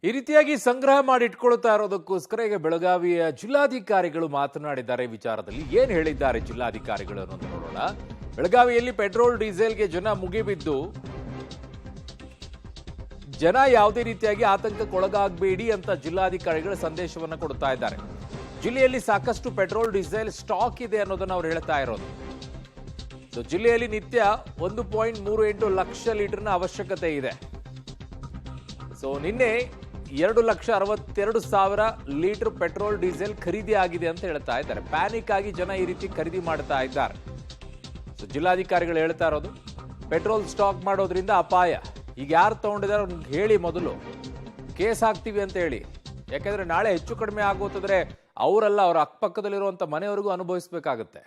ಈ ರೀತಿಯಾಗಿ ಸಂಗ್ರಹ ಮಾಡಿ ಇಟ್ಕೊಳ್ತಾ ಇರೋದಕ್ಕೋಸ್ಕರ ಈಗ ಬೆಳಗಾವಿಯ ಜಿಲ್ಲಾಧಿಕಾರಿಗಳು ಮಾತನಾಡಿದ್ದಾರೆ. ವಿಚಾರದಲ್ಲಿ ಏನು ಹೇಳಿದ್ದಾರೆ ಜಿಲ್ಲಾಧಿಕಾರಿಗಳು ಅನ್ನೋದು ನೋಡೋಣ. ಬೆಳಗಾವಿಯಲ್ಲಿ ಪೆಟ್ರೋಲ್ ಡೀಸೆಲ್ಗೆ ಜನ ಮುಗಿಬಿದ್ದು ಜನ ಯಾವುದೇ ರೀತಿಯಾಗಿ ಆತಂಕಕ್ಕೊಳಗಾಗಬೇಡಿ ಅಂತ ಜಿಲ್ಲಾಧಿಕಾರಿಗಳು ಸಂದೇಶವನ್ನು ಕೊಡ್ತಾ ಇದ್ದಾರೆ. ಜಿಲ್ಲೆಯಲ್ಲಿ ಸಾಕಷ್ಟು ಪೆಟ್ರೋಲ್ ಡೀಸೆಲ್ ಸ್ಟಾಕ್ ಇದೆ ಅನ್ನೋದನ್ನ ಅವ್ರು ಹೇಳ್ತಾ ಇರೋದು. ಜಿಲ್ಲೆಯಲ್ಲಿ ನಿತ್ಯ 1.38 ಲಕ್ಷ ಲೀಟರ್ನ ಅವಶ್ಯಕತೆ ಇದೆ. ನಿನ್ನೆ 2,62,000 ಲೀಟರ್ ಪೆಟ್ರೋಲ್ ಡೀಸೆಲ್ ಖರೀದಿ ಆಗಿದೆ ಅಂತ ಹೇಳ್ತಾ ಇದ್ದಾರೆ. ಪ್ಯಾನಿಕ್ ಆಗಿ ಜನ ಈ ರೀತಿ ಖರೀದಿ ಮಾಡ್ತಾ ಇದ್ದಾರೆ. ಜಿಲ್ಲಾಧಿಕಾರಿಗಳು ಹೇಳ್ತಾ ಇರೋದು ಪೆಟ್ರೋಲ್ ಸ್ಟಾಕ್ ಮಾಡೋದ್ರಿಂದ ಅಪಾಯ. ಈಗ ಯಾರು ತಗೊಂಡಿದ್ದಾರೆ ಅವ್ರಿಗೆ ಹೇಳಿ, ಮೊದಲು ಕೇಸ್ ಹಾಕ್ತೀವಿ ಅಂತ ಹೇಳಿ. ಯಾಕಂದ್ರೆ ನಾಳೆ ಹೆಚ್ಚು ಕಡಿಮೆ ಆಗೋತಾದ್ರೆ ಅವರಲ್ಲ, ಅವರ ಅಕ್ಕಪಕ್ಕದಲ್ಲಿರುವಂತ ಮನೆಯವರಿಗೂ ಅನುಭವಿಸಬೇಕಾಗುತ್ತೆ.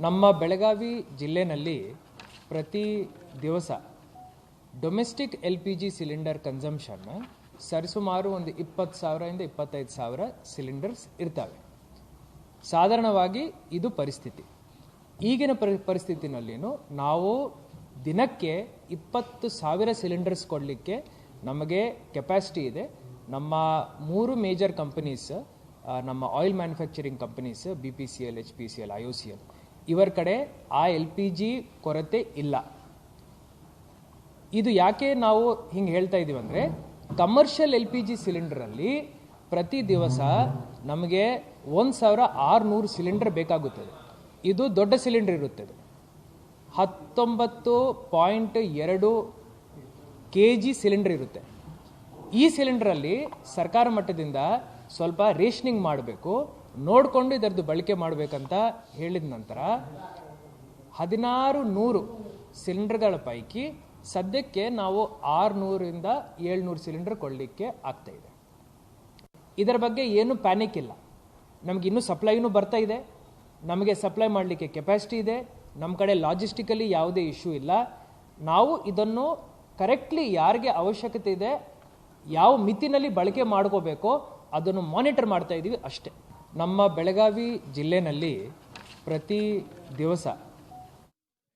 ನಮ್ಮ ಬೆಳಗಾವಿ ಜಿಲ್ಲೆನಲ್ಲಿ ಪ್ರತಿ ದಿವಸ ಡೊಮೆಸ್ಟಿಕ್ LPG ಸಿಲಿಂಡರ್ ಕನ್ಸಂಪ್ಷನ್ ಸರಿಸುಮಾರು ಒಂದು 20,000 ಇಂದ 25,000 ಸಿಲಿಂಡರ್ಸ್ ಇರ್ತವೆ. ಸಾಧಾರಣವಾಗಿ ಇದು ಪರಿಸ್ಥಿತಿ. ಈಗಿನ ಪರಿಸ್ಥಿತಿನಲ್ಲಿನೂ ನಾವು ದಿನಕ್ಕೆ 20,000 ಸಿಲಿಂಡರ್ಸ್ ಕೊಡಲಿಕ್ಕೆ ನಮಗೆ ಕೆಪಾಸಿಟಿ ಇದೆ. ನಮ್ಮ 3 ಮೇಜರ್ ಕಂಪನೀಸ್, ನಮ್ಮ oil manufacturing companies BPCL, HPCL, IOCL, ಇವರ ಕಡೆ ಆ LPG ಕೊರತೆ ಇಲ್ಲ. ಇದು ಯಾಕೆ ನಾವು ಹಿಂಗೆ ಹೇಳ್ತಾ ಇದ್ದೀವಿ ಅಂದರೆ, ಕಮರ್ಷಿಯಲ್ LPG ಸಿಲಿಂಡರಲ್ಲಿ ಪ್ರತಿ ದಿವಸ ನಮಗೆ 1,600 ಸಿಲಿಂಡರ್ ಬೇಕಾಗುತ್ತದೆ. ಇದು ದೊಡ್ಡ ಸಿಲಿಂಡರ್ ಇರುತ್ತದೆ, 19.2 kg ಸಿಲಿಂಡರ್ ಇರುತ್ತೆ. ಈ ಸಿಲಿಂಡರಲ್ಲಿ ಸರ್ಕಾರ ಮಟ್ಟದಿಂದ ಸ್ವಲ್ಪ ರೇಷನಿಂಗ್ ಮಾಡಬೇಕು, ನೋಡಿಕೊಂಡು ಇದರದ್ದು ಬಳಕೆ ಮಾಡಬೇಕಂತ ಹೇಳಿದ ನಂತರ 1,600 ಸಿಲಿಂಡರ್ಗಳ ಪೈಕಿ ಸದ್ಯಕ್ಕೆ ನಾವು 600 ಇಂದ 700 ಸಿಲಿಂಡರ್ ಕೊಡಲಿಕ್ಕೆ ಆಗ್ತಾ ಇದೆ. ಇದರ ಬಗ್ಗೆ ಏನು ಪ್ಯಾನಿಕ್ ಇಲ್ಲ. ನಮ್ಗೆ ಇನ್ನೂ ಸಪ್ಲೈನೂ ಬರ್ತಾ ಇದೆ, ನಮಗೆ ಸಪ್ಲೈ ಮಾಡಲಿಕ್ಕೆ ಕೆಪಾಸಿಟಿ ಇದೆ. ನಮ್ಮ ಕಡೆ ಲಾಜಿಸ್ಟಿಕಲಿ ಯಾವುದೇ ಇಶ್ಯೂ ಇಲ್ಲ. ನಾವು ಇದನ್ನು ಕರೆಕ್ಟ್ಲಿ ಯಾರಿಗೆ ಅವಶ್ಯಕತೆ ಇದೆ, ಯಾವ ಮಿತಿನಲ್ಲಿ ಬಳಕೆ ಮಾಡ್ಕೋಬೇಕೋ ಅದನ್ನು ಮಾನಿಟರ್ ಮಾಡ್ತಾ ಇದ್ದೀವಿ ಅಷ್ಟೇ. ನಮ್ಮ ಬೆಳಗಾವಿ ಜಿಲ್ಲೆನಲ್ಲಿ ಪ್ರತಿ ದಿವಸ